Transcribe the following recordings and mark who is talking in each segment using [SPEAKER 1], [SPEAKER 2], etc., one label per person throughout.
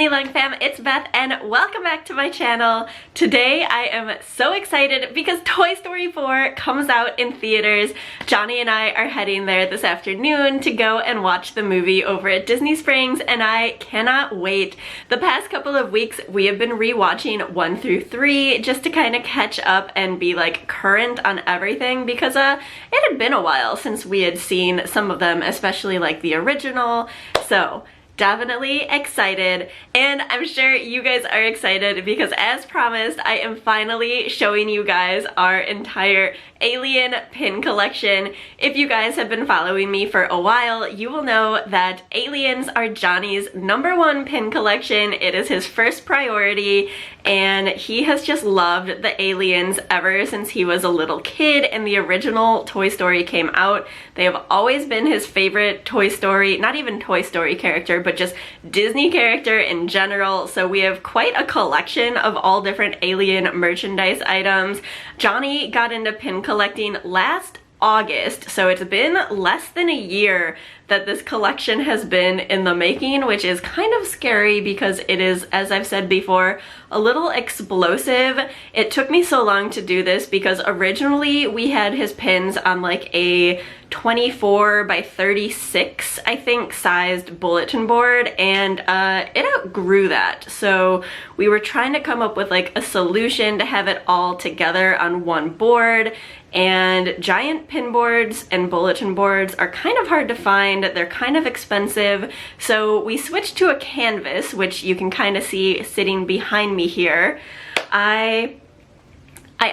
[SPEAKER 1] Hey Leung fam, it's Beth and welcome back to my channel. Today I am so excited because Toy Story 4 comes out in theaters. Johnny and I are heading there this afternoon to go and watch the movie over at Disney Springs and I cannot wait. The past couple of weeks we have been rewatching 1 through 3 just to kind of catch up and be like current on everything because it had been a while since we had seen some of them, especially like the original. So definitely excited, and I'm sure you guys are excited because as promised I am finally showing you guys our entire Alien pin collection. If you guys have been following me for a while, you will know that Aliens are Johnny's #1 pin collection. It is his first priority and he has just loved the Aliens ever since he was a little kid and the original Toy Story came out. They have always been his favorite Toy Story, not even Toy Story character, but just Disney character in general. So we have quite a collection of all different Alien merchandise items. Johnny got into pin collecting last August, so it's been less than a year that this collection has been in the making, which is kind of scary because it is, as I've said before, a little explosive. It took me so long to do this because originally we had his pins on like a 24 by 36, I think, sized bulletin board, and it outgrew that. So we were trying to come up with like a solution to have it all together on one board, and giant pin boards and bulletin boards are kind of hard to find. They're kind of expensive. So we switched to a canvas, which you can kind of see sitting behind me here. I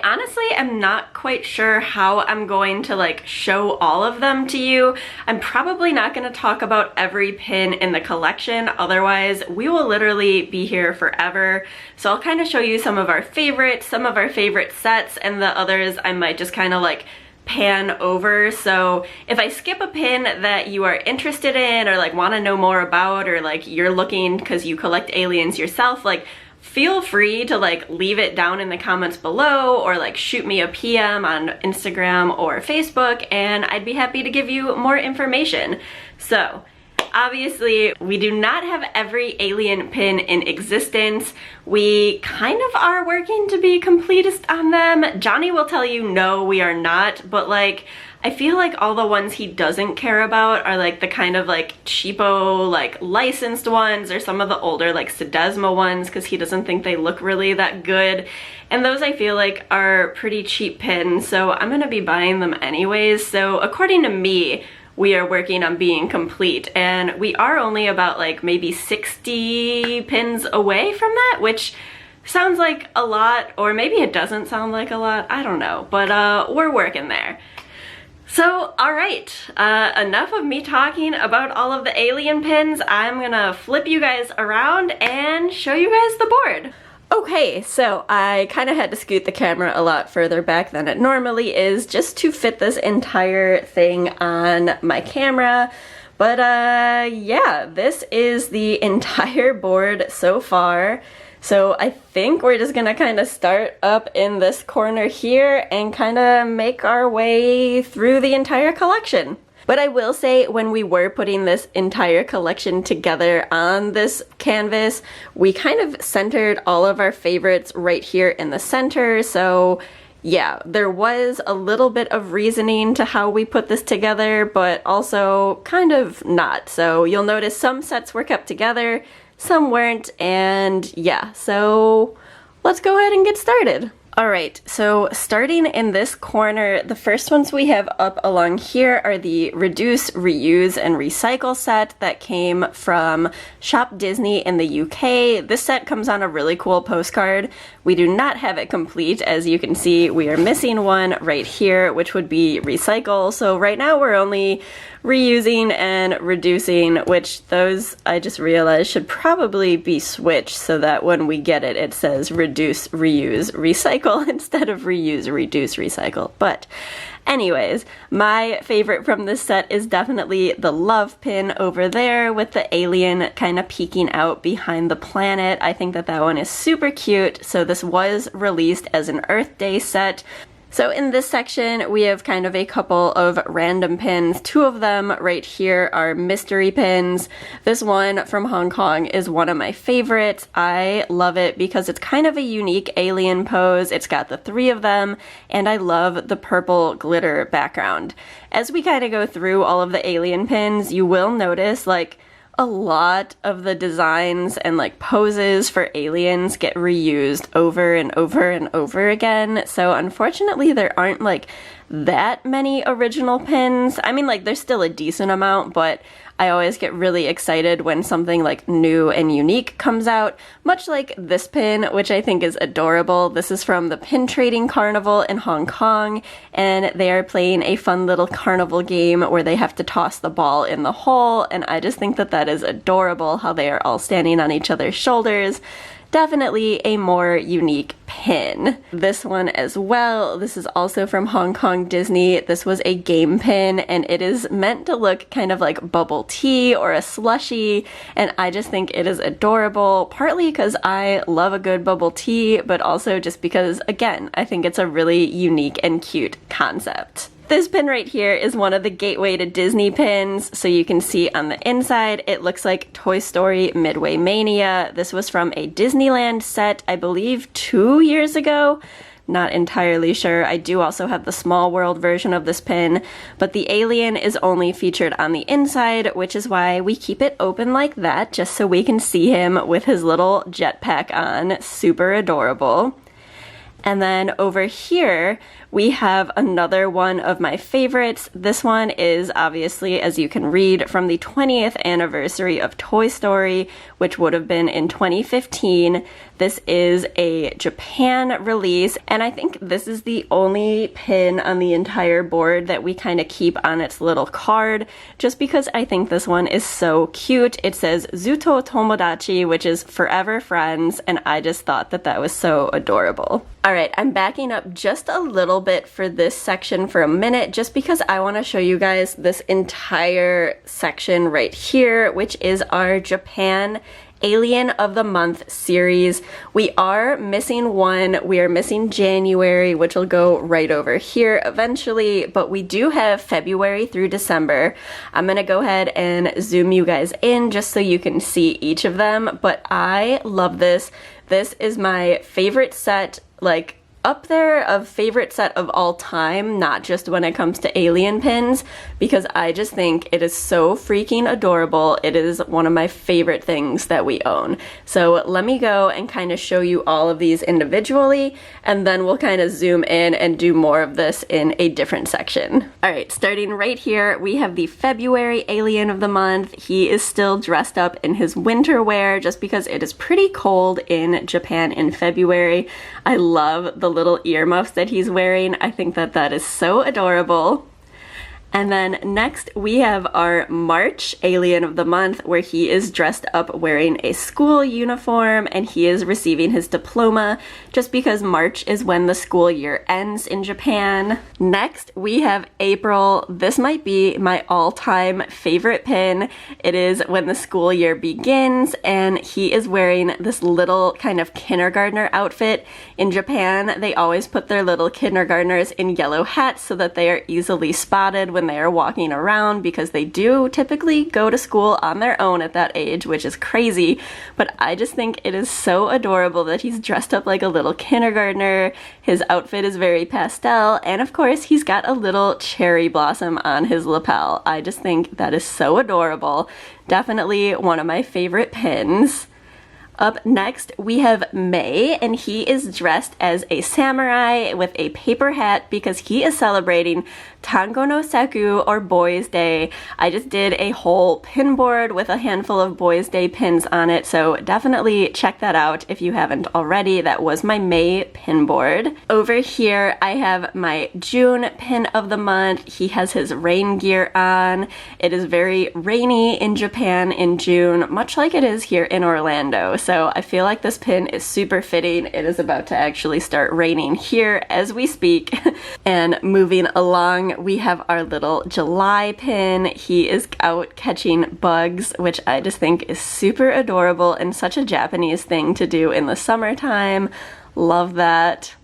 [SPEAKER 1] honestly am not quite sure how I'm going to like show all of them to you. I'm probably not going to talk about every pin in the collection, otherwise we will literally be here forever. So I'll kind of show you some of our favorites, some of our favorite sets, and the others I might just kind of like pan over. So if I skip a pin that you are interested in or like want to know more about, or like you're looking because you collect aliens yourself, like feel free to like leave it down in the comments below or like shoot me a PM on Instagram or Facebook and I'd be happy to give you more information. So obviously we do not have every alien pin in existence. We kind of are working to be completist on them. Johnny will tell you no, we are not, but like I feel like all the ones he doesn't care about are like the kind of like cheapo, like licensed ones, or some of the older like Sedesma ones because he doesn't think they look really that good. And those I feel like are pretty cheap pins, so I'm gonna be buying them anyways. So according to me, we are working on being complete, and we are only about like maybe 60 pins away from that, which sounds like a lot, or maybe it doesn't sound like a lot, I don't know, but we're working there. So, alright, enough of me talking about all of the alien pins. I'm gonna flip you guys around and show you guys the board. Okay, so I kind of had to scoot the camera a lot further back than it normally is just to fit this entire thing on my camera. But yeah, this is the entire board so far. So I think we're just gonna kind of start up in this corner here and kind of make our way through the entire collection. But I will say, when we were putting this entire collection together on this canvas, we kind of centered all of our favorites right here in the center. So yeah, there was a little bit of reasoning to how we put this together, but also kind of not. So you'll notice some sets were kept together, some weren't, and yeah, so let's go ahead and get started. Alright, so starting in this corner, the first ones we have up along here are the Reduce, Reuse, and Recycle set that came from Shop Disney in the UK. This set comes on a really cool postcard. We do not have it complete. As you can see, we are missing one right here, which would be Recycle. So right now we're only reusing and reducing, which those I just realized should probably be switched so that when we get it, it says Reduce, Reuse, Recycle instead of Reuse, Reduce, Recycle. But anyways, my favorite from this set is definitely the love pin over there with the alien kind of peeking out behind the planet. I think that that one is super cute. So this was released as an Earth Day set. So in this section, we have kind of a couple of random pins. Two of them right here are mystery pins. This one from Hong Kong is one of my favorites. I love it because it's kind of a unique alien pose. It's got the three of them, and I love the purple glitter background. As we kind of go through all of the alien pins, you will notice like a lot of the designs and like poses for aliens get reused over and over and over again. So unfortunately there aren't like that many original pins. I mean, like there's still a decent amount, but I always get really excited when something like new and unique comes out, much like this pin, which I think is adorable. This is from the Pin Trading Carnival in Hong Kong, and they are playing a fun little carnival game where they have to toss the ball in the hole, and I just think that that is adorable how they are all standing on each other's shoulders. Definitely a more unique pin. This one as well, this is also from Hong Kong Disney. This was a game pin, and it is meant to look kind of like bubble tea or a slushie, and I just think it is adorable, partly because I love a good bubble tea, but also just because, again, I think it's a really unique and cute concept. This pin right here is one of the Gateway to Disney pins, so you can see on the inside it looks like Toy Story Midway Mania. This was from a Disneyland set, I believe 2 years ago. Not entirely sure. I do also have the Small World version of this pin, but the alien is only featured on the inside, which is why we keep it open like that, just so we can see him with his little jetpack on. Super adorable. And then over here, we have another one of my favorites. This one is obviously, as you can read, from the 20th anniversary of Toy Story, which would have been in 2015. This is a Japan release, and I think this is the only pin on the entire board that we kind of keep on its little card, just because I think this one is so cute. It says Zuto Tomodachi, which is forever friends, and I just thought that that was so adorable. Alright, I'm backing up just a little bit for this section for a minute, just because I want to show you guys this entire section right here, which is our Japan Alien of the Month series. We are missing one. We are missing January, which will go right over here eventually, but we do have February through December. I'm gonna go ahead and zoom you guys in just so you can see each of them, but I love this. This is my favorite set, like up there of favorite set of all time, not just when it comes to alien pins, because I just think it is so freaking adorable. It is one of my favorite things that we own. So let me go and kind of show you all of these individually, and then we'll kind of zoom in and do more of this in a different section. Alright, starting right here, we have the February Alien of the Month. He is still dressed up in his winter wear just because it is pretty cold in Japan in February. I love the little earmuffs that he's wearing. I think that that is so adorable. And then next we have our March Alien of the Month, where he is dressed up wearing a school uniform and he is receiving his diploma just because March is when the school year ends in Japan. Next we have April. This might be my all-time favorite pin. It is when the school year begins and he is wearing this little kind of kindergartner outfit. In Japan, they always put their little kindergartners in yellow hats so that they are easily spotted when they are walking around, because they do typically go to school on their own at that age, which is crazy, but I just think it is so adorable that he's dressed up like a little kindergartner. His outfit is very pastel, and of course he's got a little cherry blossom on his lapel. I just think that is so adorable. Definitely one of my favorite pins. Up next, we have May, and he is dressed as a samurai with a paper hat because he is celebrating Tango no Saku, or Boys Day. I just did a whole pin board with a handful of Boys Day pins on it, so definitely check that out if you haven't already. That was my May pin board. Over here, I have my June pin of the month. He has his rain gear on. It is very rainy in Japan in June, much like it is here in Orlando. So I feel like this pin is super fitting. It is about to actually start raining here as we speak. And moving along, we have our little July pin. He is out catching bugs, which I just think is super adorable and such a Japanese thing to do in the summertime. Love that.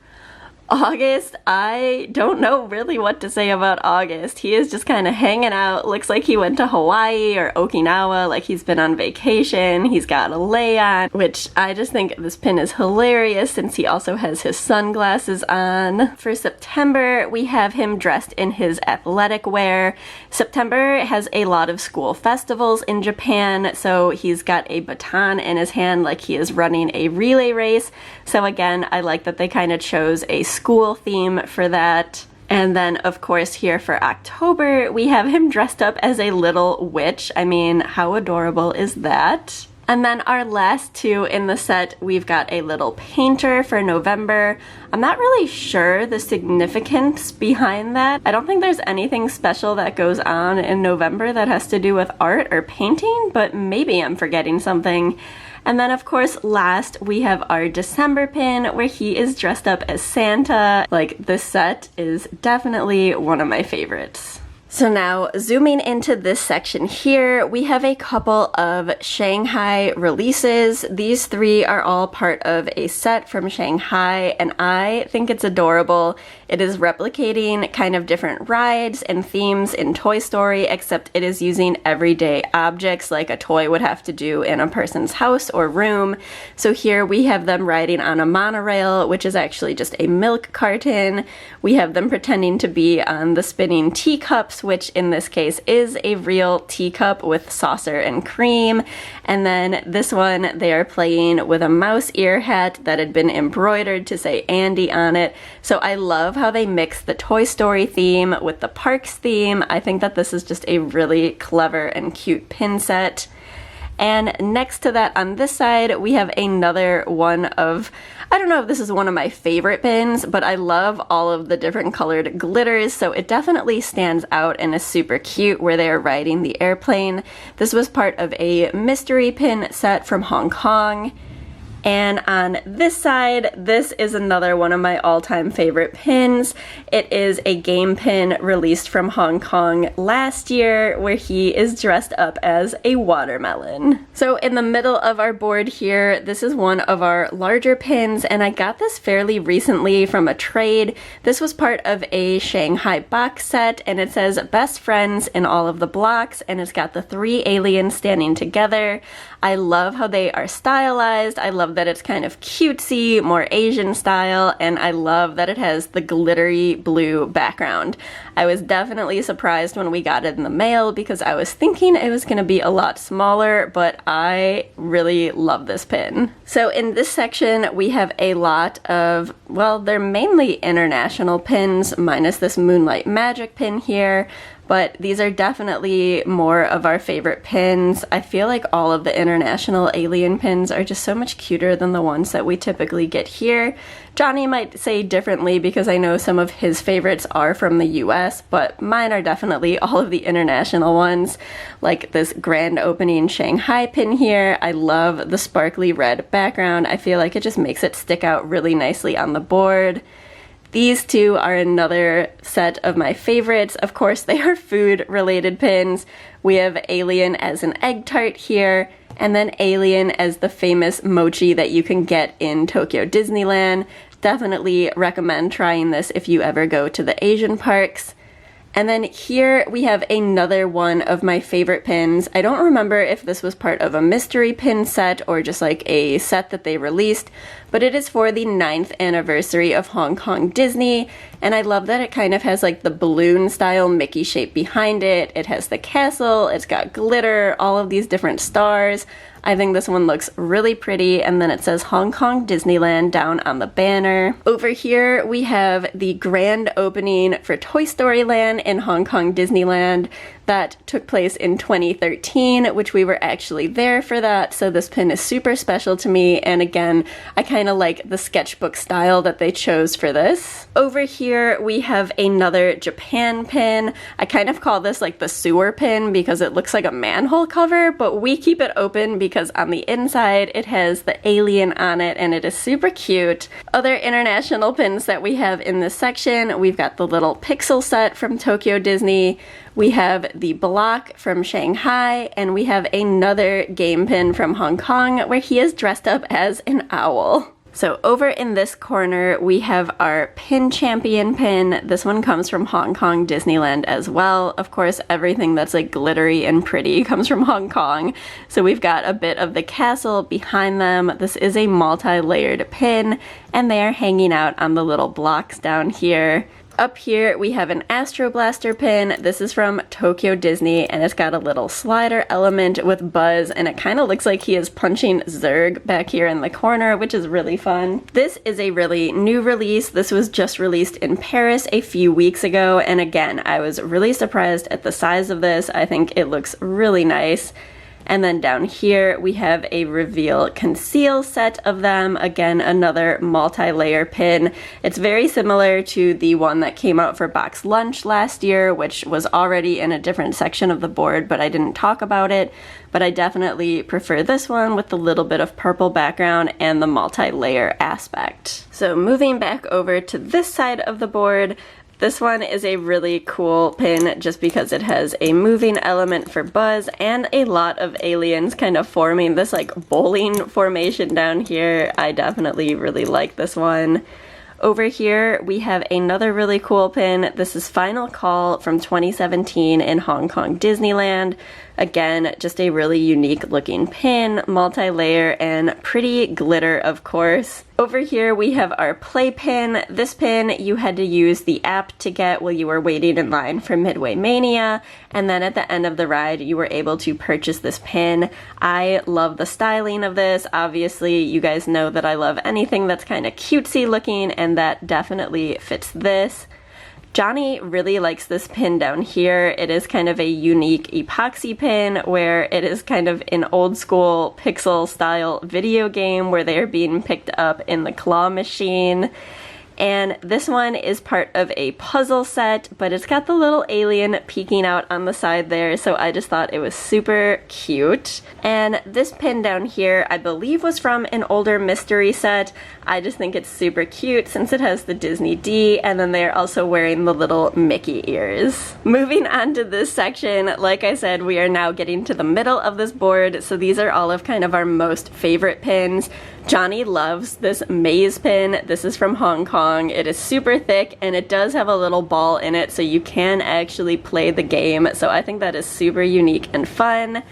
[SPEAKER 1] August, I don't know really what to say about August. He is just kind of hanging out. Looks like he went to Hawaii or Okinawa, like he's been on vacation. He's got a lei on, which I just think this pin is hilarious since he also has his sunglasses on. For September, we have him dressed in his athletic wear. September has a lot of school festivals in Japan, so he's got a baton in his hand like he is running a relay race. So again, I like that they kind of chose a school theme for that. And then, of course, here for October, we have him dressed up as a little witch. I mean, how adorable is that? And then our last two in the set, we've got a little painter for November. I'm not really sure the significance behind that. I don't think there's anything special that goes on in November that has to do with art or painting, but maybe I'm forgetting something. And then, of course, last we have our December pin where he is dressed up as Santa. Like, this set is definitely one of my favorites. So now, zooming into this section here, we have a couple of Shanghai releases. These three are all part of a set from Shanghai, and I think it's adorable. It is replicating kind of different rides and themes in Toy Story, except it is using everyday objects like a toy would have to do in a person's house or room. So here we have them riding on a monorail, which is actually just a milk carton. We have them pretending to be on the spinning teacups, which in this case is a real teacup with saucer and cream. And then this one, they are playing with a mouse ear hat that had been embroidered to say Andy on it. So I love how they mix the Toy Story theme with the parks theme. I think that this is just a really clever and cute pin set. And next to that on this side, we have another one of, I don't know if this is one of my favorite pins, but I love all of the different colored glitters, so it definitely stands out and is super cute where they are riding the airplane. This was part of a mystery pin set from Hong Kong. And on this side, this is another one of my all-time favorite pins. It is a game pin released from Hong Kong last year where he is dressed up as a watermelon. So in the middle of our board here, this is one of our larger pins, and I got this fairly recently from a trade. This was part of a Shanghai box set, and it says best friends in all of the blocks, and it's got the three aliens standing together. I love how they are stylized. I love that it's kind of cutesy, more Asian style, and I love that it has the glittery blue background. I was definitely surprised when we got it in the mail because I was thinking it was going to be a lot smaller, but I really love this pin. So in this section, we have a lot of, well, they're mainly international pins, minus this Moonlight Magic pin here. But these are definitely more of our favorite pins. I feel like all of the international alien pins are just so much cuter than the ones that we typically get here. Johnny might say differently because I know some of his favorites are from the US, but mine are definitely all of the international ones, like this grand opening Shanghai pin here. I love the sparkly red background. I feel like it just makes it stick out really nicely on the board. These two are another set of my favorites. Of course, they are food-related pins. We have Alien as an egg tart here, and then Alien as the famous mochi that you can get in Tokyo Disneyland. Definitely recommend trying this if you ever go to the Asian parks. And then here we have another one of my favorite pins. I don't remember if this was part of a mystery pin set or just like a set that they released, but it is for the 9th anniversary of Hong Kong Disney, and I love that it kind of has like the balloon style Mickey shape behind it. It has the castle, it's got glitter, all of these different stars. I think this one looks really pretty, and then it says Hong Kong Disneyland down on the banner. Over here we have the grand opening for Toy Story Land in Hong Kong Disneyland. That took place in 2013, which we were actually there for that, so this pin is super special to me, and again, I kind of like the sketchbook style that they chose for this. Over here, we have another Japan pin. I kind of call this like the sewer pin because it looks like a manhole cover, but we keep it open because on the inside, it has the alien on it, and it is super cute. Other international pins that we have in this section, we've got the little pixel set from Tokyo Disney. We have the block from Shanghai, and we have another game pin from Hong Kong where he is dressed up as an owl. So over in this corner, we have our Pin Champion pin. This one comes from Hong Kong Disneyland as well. Of course, everything that's like glittery and pretty comes from Hong Kong. So we've got a bit of the castle behind them. This is a multi-layered pin, and they are hanging out on the little blocks down here. Up here, we have an Astro Blaster pin. This is from Tokyo Disney, and it's got a little slider element with Buzz, and it kind of looks like he is punching Zurg back here in the corner, which is really fun. This is a really new release. This was just released in Paris a few weeks ago, and again, I was really surprised at the size of this. I think it looks really nice. And then down here, we have a Reveal Conceal set of them. Again, another multi-layer pin. It's very similar to the one that came out for Box Lunch last year, which was already in a different section of the board, but I didn't talk about it. But I definitely prefer this one with the little bit of purple background and the multi-layer aspect. So moving back over to this side of the board, this one is a really cool pin just because it has a moving element for Buzz and a lot of aliens kind of forming this like bowling formation down here. I definitely really like this one. Over here, we have another really cool pin. This is Final Call from 2017 in Hong Kong Disneyland. Again, just a really unique looking pin, multi-layer, and pretty glitter, of course. Over here, we have our play pin. This pin you had to use the app to get while you were waiting in line for Midway Mania, and then at the end of the ride, you were able to purchase this pin. I love the styling of this. Obviously, you guys know that I love anything that's kind of cutesy looking, and that definitely fits this. Johnny really likes this pin down here. It is kind of a unique epoxy pin where it is kind of an old school pixel style video game where they are being picked up in the claw machine. And this one is part of a puzzle set, but it's got the little alien peeking out on the side there, so I just thought it was super cute. And this pin down here, I believe was from an older mystery set. I just think it's super cute since it has the Disney D, and then they're also wearing the little Mickey ears. Moving on to this section, like I said, we are now getting to the middle of this board, so these are all of kind of our most favorite pins. Johnny loves this maze pin. This is from Hong Kong. It is super thick and it does have a little ball in it so you can actually play the game. So I think that is super unique and fun.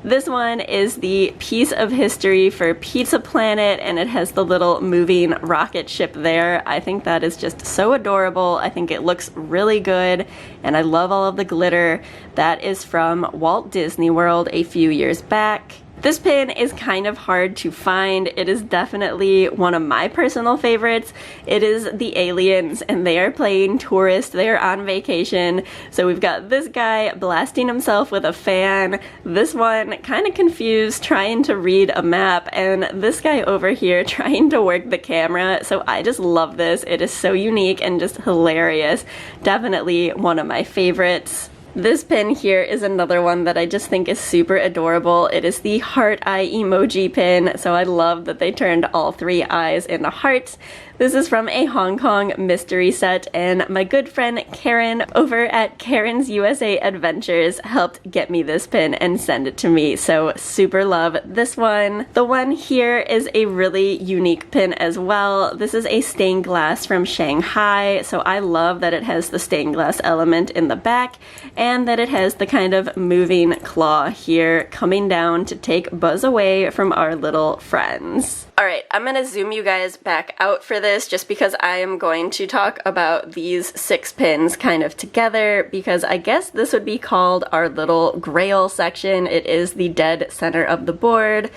[SPEAKER 1] This one is the Piece of History for Pizza Planet, and it has the little moving rocket ship there. I think that is just so adorable. I think it looks really good, and I love all of the glitter. That is from Walt Disney World a few years back. This pin is kind of hard to find. It is definitely one of my personal favorites. It is the aliens, and they are playing tourist. They are on vacation. So we've got this guy blasting himself with a fan, this one kind of confused trying to read a map, and this guy over here trying to work the camera. So I just love this. It is so unique and just hilarious. Definitely one of my favorites. This pin here is another one that I just think is super adorable. It is the heart eye emoji pin, so I love that they turned all three eyes into hearts. This is from a Hong Kong mystery set, and my good friend Karen over at Karen's USA Adventures helped get me this pin and send it to me, so super love this one. The one here is a really unique pin as well. This is a stained glass from Shanghai, so I love that it has the stained glass element in the back and that it has the kind of moving claw here coming down to take Buzz away from our little friends. Alright, I'm gonna zoom you guys back out for this just because I am going to talk about these 6 pins kind of together, because I guess this would be called our little grail section. It is the dead center of the board.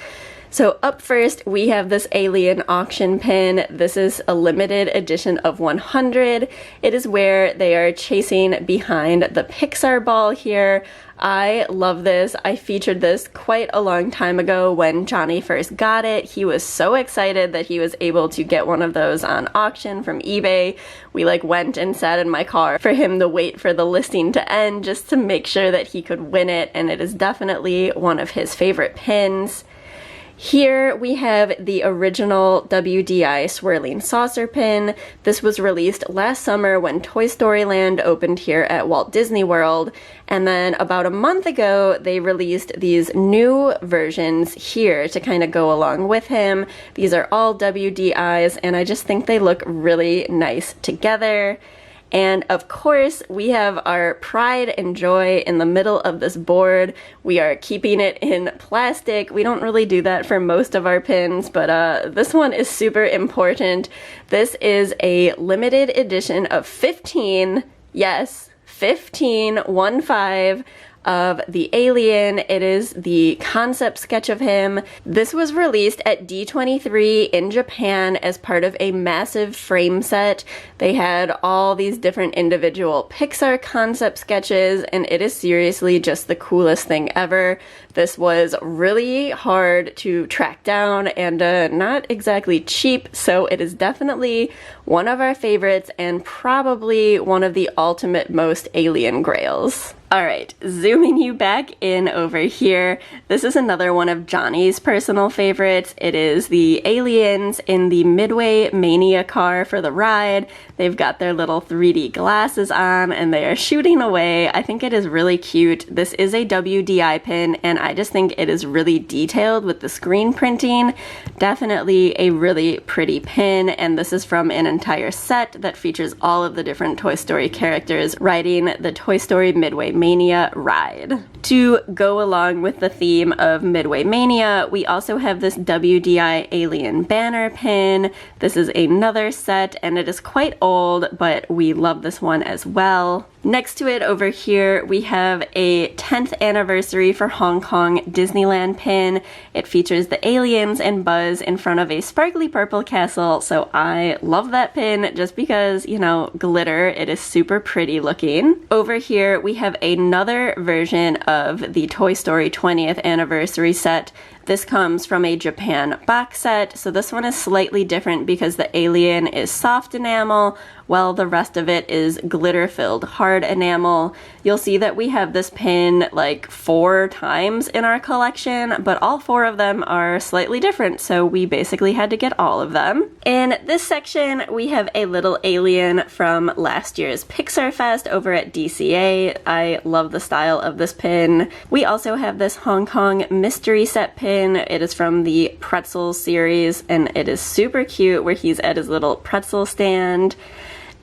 [SPEAKER 1] So up first, we have this alien auction pin. This is a limited edition of 100. It is where they are chasing behind the Pixar ball here. I love this. I featured this quite a long time ago when Johnny first got it. He was so excited that he was able to get one of those on auction from eBay. We like went and sat in my car for him to wait for the listing to end just to make sure that he could win it, and it is definitely one of his favorite pins. Here we have the original WDI swirling saucer pin. This was released last summer when Toy Story Land opened here at Walt Disney World. And then about a month ago, they released these new versions here to kind of go along with him. These are all WDIs, and I just think they look really nice together. And of course, we have our pride and joy in the middle of this board. We are keeping it in plastic. We don't really do that for most of our pins, but this one is super important. This is a limited edition of 15, yes, 15, 1-5, of the alien. It is the concept sketch of him. This was released at D23 in Japan as part of a massive frame set. They had all these different individual Pixar concept sketches, and it is seriously just the coolest thing ever. This was really hard to track down and not exactly cheap, so it is definitely one of our favorites and probably one of the ultimate most alien grails. Alright, zooming you back in over here, this is another one of Johnny's personal favorites. It is the aliens in the Midway Mania car for the ride. They've got their little 3D glasses on and they are shooting away. I think it is really cute. This is a WDI pin and I just think it is really detailed with the screen printing. Definitely a really pretty pin, and this is from an entire set that features all of the different Toy Story characters riding the Toy Story Midway Mania ride. To go along with the theme of Midway Mania, we also have this WDI alien banner pin. This is another set and it is quite old, but we love this one as well. Next to it over here, we have a 10th anniversary for Hong Kong Disneyland pin. It features the aliens and Buzz in front of a sparkly purple castle, so I love that pin just because, you know, glitter. It is super pretty looking. Over here, we have another version of the Toy Story 20th anniversary set. This comes from a Japan box set, so this one is slightly different because the alien is soft enamel, while the rest of it is glitter-filled hard enamel. You'll see that we have this pin like 4 times in our collection, but all 4 of them are slightly different, so we basically had to get all of them. In this section, we have a little alien from last year's Pixar Fest over at DCA. I love the style of this pin. We also have this Hong Kong mystery set pin. It is from the Pretzel series, and it is super cute where he's at his little pretzel stand.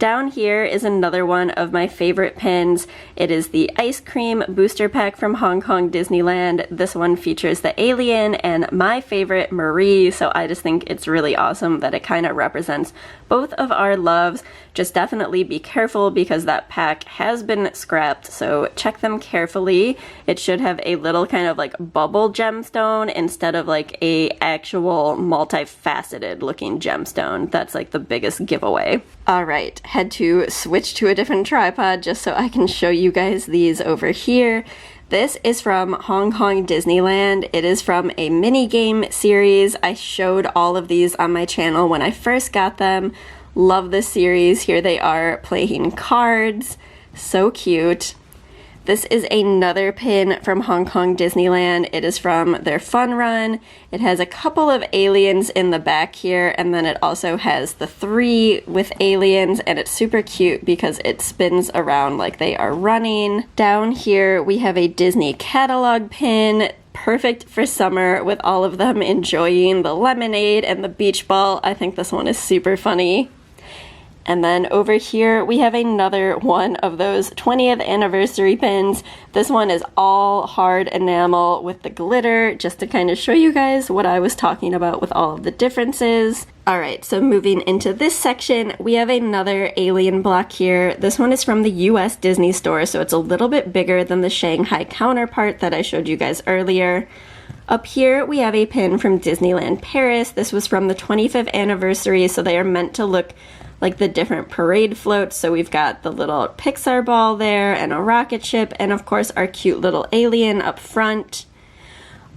[SPEAKER 1] Down here is another one of my favorite pins. It is the ice cream booster pack from Hong Kong Disneyland. This one features the alien and my favorite, Marie, so I just think it's really awesome that it kind of represents both of our loves. Just definitely be careful because that pack has been scrapped, so check them carefully. It should have a little kind of like bubble gemstone instead of like a actual multifaceted looking gemstone. That's like the biggest giveaway. Alright, had to switch to a different tripod just so I can show you guys these over here. This is from Hong Kong Disneyland. It is from a mini game series. I showed all of these on my channel when I first got them. Love this series. Here they are playing cards. So cute. This is another pin from Hong Kong Disneyland. It is from their fun run. It has a couple of aliens in the back here, and then it also has the 3 with aliens, and it's super cute because it spins around like they are running. Down here we have a Disney catalog pin. Perfect for summer with all of them enjoying the lemonade and the beach ball. I think this one is super funny. And then over here we have another one of those 20th anniversary pins. This one is all hard enamel with the glitter, just to kind of show you guys what I was talking about with all of the differences. Alright, so moving into this section, we have another alien block here. This one is from the US Disney Store, so it's a little bit bigger than the Shanghai counterpart that I showed you guys earlier. Up here we have a pin from Disneyland Paris. This was from the 25th anniversary, so they are meant to look like the different parade floats. So we've got the little Pixar ball there and a rocket ship, and of course our cute little alien up front.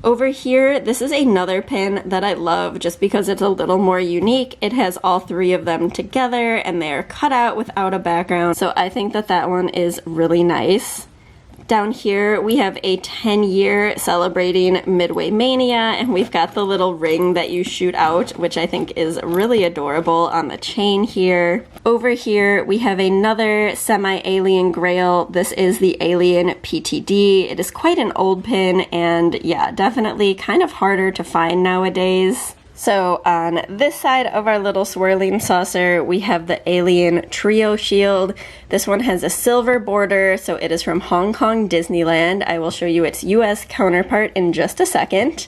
[SPEAKER 1] Over here, this is another pin that I love just because it's a little more unique. It has all 3 of them together and they are cut out without a background, so I think that that one is really nice. Down here we have a 10-year celebrating Midway Mania, and we've got the little ring that you shoot out, which I think is really adorable on the chain here. Over here we have another semi-alien grail. This is the Alien PTD. It is quite an old pin, and yeah, definitely kind of harder to find nowadays. So on this side of our little swirling saucer, we have the Alien Trio Shield. This one has a silver border, so it is from Hong Kong Disneyland. I will show you its US counterpart in just a second.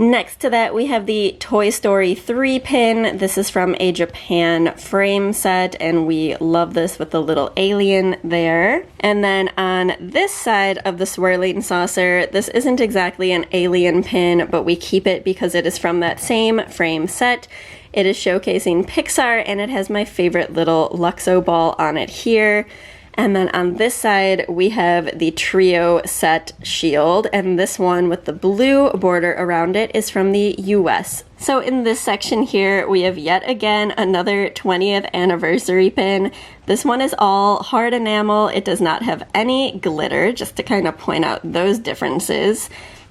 [SPEAKER 1] Next to that, we have the Toy Story 3 pin. This is from a Japan frame set, and we love this with the little alien there. And then on this side of the swirling saucer, this isn't exactly an alien pin, but we keep it because it is from that same frame set. It is showcasing Pixar, and it has my favorite little Luxo ball on it here. And then on this side, we have the Trio set shield, and this one with the blue border around it is from the US. So in this section here, we have yet again another 20th anniversary pin. This one is all hard enamel. It does not have any glitter, just to kind of point out those differences.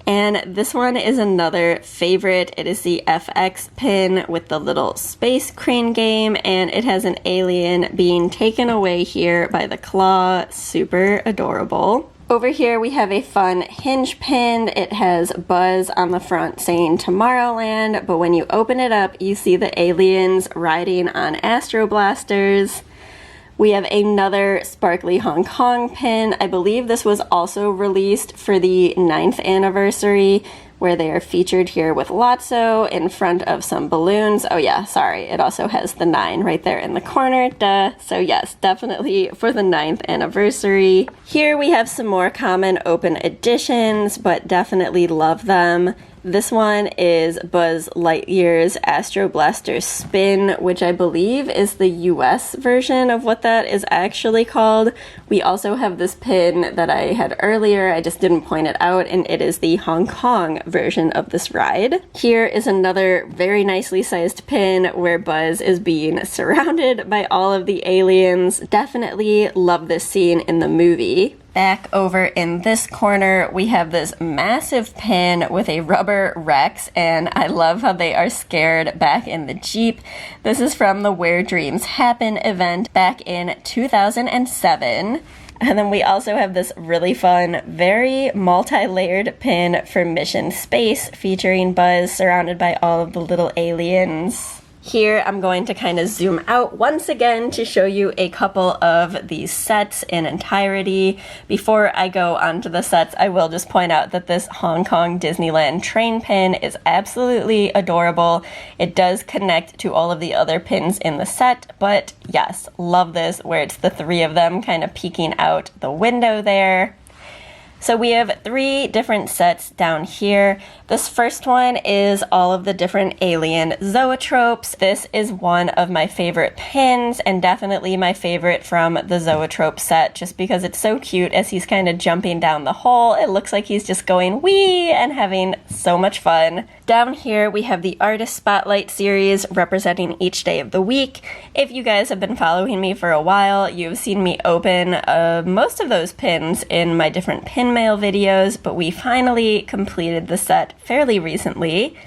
[SPEAKER 1] And this one is another favorite. It is the FX pin with the little space crane game, and it has an alien being taken away here by the claw. Super adorable. Over here we have a fun hinge pin. It has Buzz on the front saying Tomorrowland, but when you open it up, you see the aliens riding on Astro Blasters. We have another sparkly Hong Kong pin. I believe this was also released for the 9th anniversary, where they are featured here with Lotso in front of some balloons. Oh yeah, sorry, it also has the 9 right there in the corner, duh. So yes, definitely for the 9th anniversary. Here we have some more common open editions, but definitely love them. This one is Buzz Lightyear's Astro Blaster Spin, which I believe is the US version of what that is actually called. We also have this pin that I had earlier, I just didn't point it out, and it is the Hong Kong version of this ride. Here is another very nicely sized pin where Buzz is being surrounded by all of the aliens. Definitely love this scene in the movie. Back over in this corner, we have this massive pin with a rubber Rex, and I love how they are scared back in the Jeep. This is from the Where Dreams Happen event back in 2007. And then we also have this really fun, very multi-layered pin for Mission Space featuring Buzz surrounded by all of the little aliens. Here I'm going to kind of zoom out once again to show you a couple of these sets in entirety. Before I go onto the sets, I will just point out that this Hong Kong Disneyland train pin is absolutely adorable. It does connect to all of the other pins in the set, but yes, love this where it's the 3 of them kind of peeking out the window there. So we have 3 different sets down here. This first one is all of the different alien zoetropes. This is one of my favorite pins, and definitely my favorite from the zoetrope set, just because it's so cute as he's kind of jumping down the hole. It looks like he's just going wee and having so much fun. Down here we have the Artist Spotlight series representing each day of the week. If you guys have been following me for a while, you've seen me open most of those pins in my different pin mail videos, but we finally completed the set fairly recently.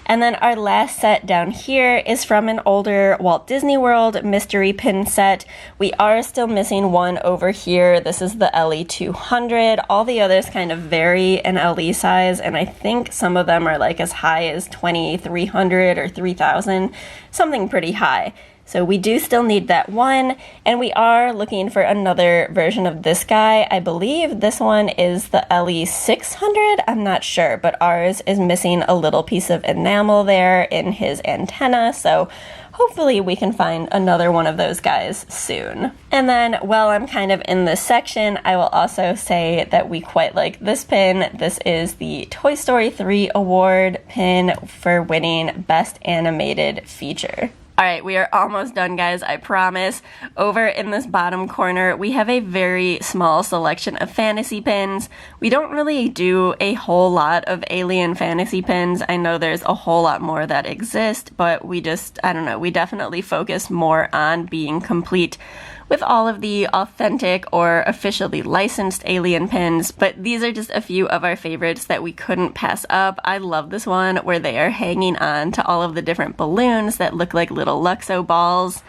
[SPEAKER 1] And then our last set down here is from an older Walt Disney World mystery pin set. We are still missing one over here. This is the LE200. All the others kind of vary in LE size, and I think some of them are like as high as 2300 or 3000, something pretty high. So we do still need that one, and we are looking for another version of this guy. I believe this one is the LE600, I'm not sure, but ours is missing a little piece of enamel there in his antenna, so hopefully we can find another one of those guys soon. And then while I'm kind of in this section, I will also say that we quite like this pin. This is the Toy Story 3 award pin for winning Best Animated Feature. All right, we are almost done, guys, I promise. Over in this bottom corner, we have a very small selection of fantasy pins. We don't really do a whole lot of alien fantasy pins. I know there's a whole lot more that exist, but we just, I don't know, we definitely focus more on being complete with all of the authentic or officially licensed alien pins, but these are just a few of our favorites that we couldn't pass up. I love this one where they are hanging on to all of the different balloons that look like little Luxo balls.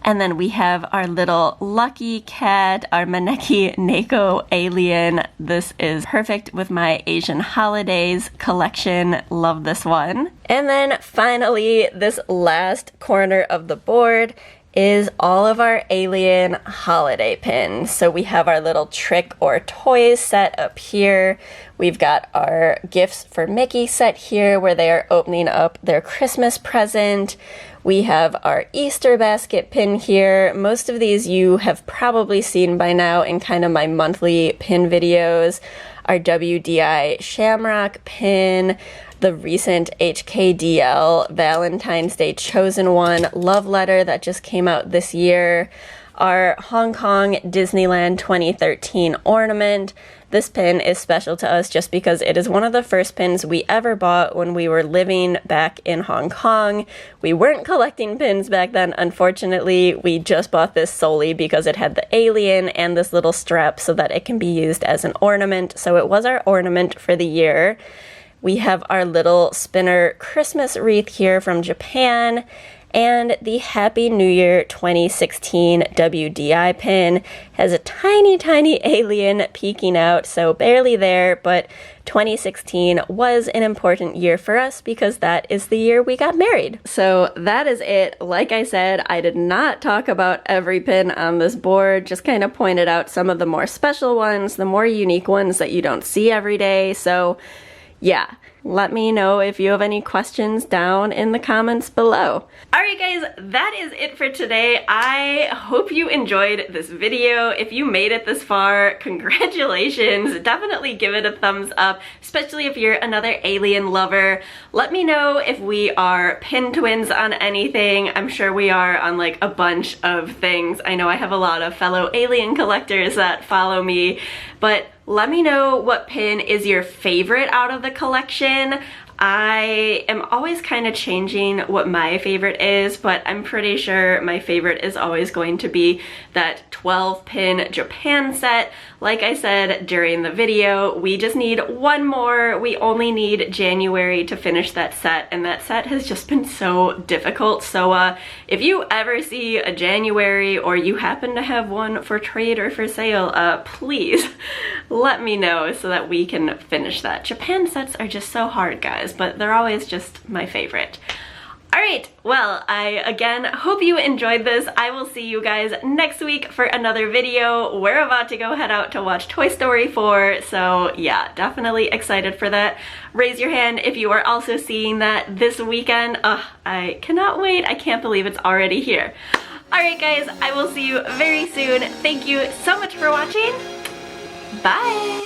[SPEAKER 1] And then we have our little Lucky Cat, our Maneki Neko alien. This is perfect with my Asian holidays collection. Love this one. And then finally, this last corner of the board is all of our alien holiday pins. So we have our little trick or toys set up here. We've got our gifts for Mickey set here where they are opening up their Christmas present. We have our Easter basket pin here. Most of these you have probably seen by now in kind of my monthly pin videos. Our WDI Shamrock pin, the recent HKDL Valentine's Day Chosen One love letter that just came out this year, our Hong Kong Disneyland 2013 ornament. This pin is special to us just because it is one of the first pins we ever bought when we were living back in Hong Kong. We weren't collecting pins back then, unfortunately. We just bought this solely because it had the alien and this little strap so that it can be used as an ornament. So it was our ornament for the year. We have our little spinner Christmas wreath here from Japan, and the Happy New Year 2016 WDI pin has a tiny, tiny alien peeking out, so barely there, but 2016 was an important year for us because that is the year we got married. So that is it. Like I said, I did not talk about every pin on this board, just kind of pointed out some of the more special ones, the more unique ones that you don't see every day. So yeah, let me know if you have any questions down in the comments below. Alright guys, that is it for today. I hope you enjoyed this video. If you made it this far, congratulations. Definitely give it a thumbs up, especially if you're another alien lover. Let me know if we are pin twins on anything. I'm sure we are on like a bunch of things. I know I have a lot of fellow alien collectors that follow me, but let me know what pin is your favorite out of the collection. I am always kind of changing what my favorite is, but I'm pretty sure my favorite is always going to be that 12 pin Japan set. Like I said during the video, we just need one more. We only need January to finish that set, and that set has just been so difficult. So if you ever see a January or you happen to have one for trade or for sale, please let me know so that we can finish that. Japan sets are just so hard, guys, but they're always just my favorite. Alright, well, I again hope you enjoyed this. I will see you guys next week for another video. We're about to go head out to watch Toy Story 4, so yeah, definitely excited for that. Raise your hand if you are also seeing that this weekend. I cannot wait. I can't believe it's already here. Alright guys, I will see you very soon. Thank you so much for watching. Bye!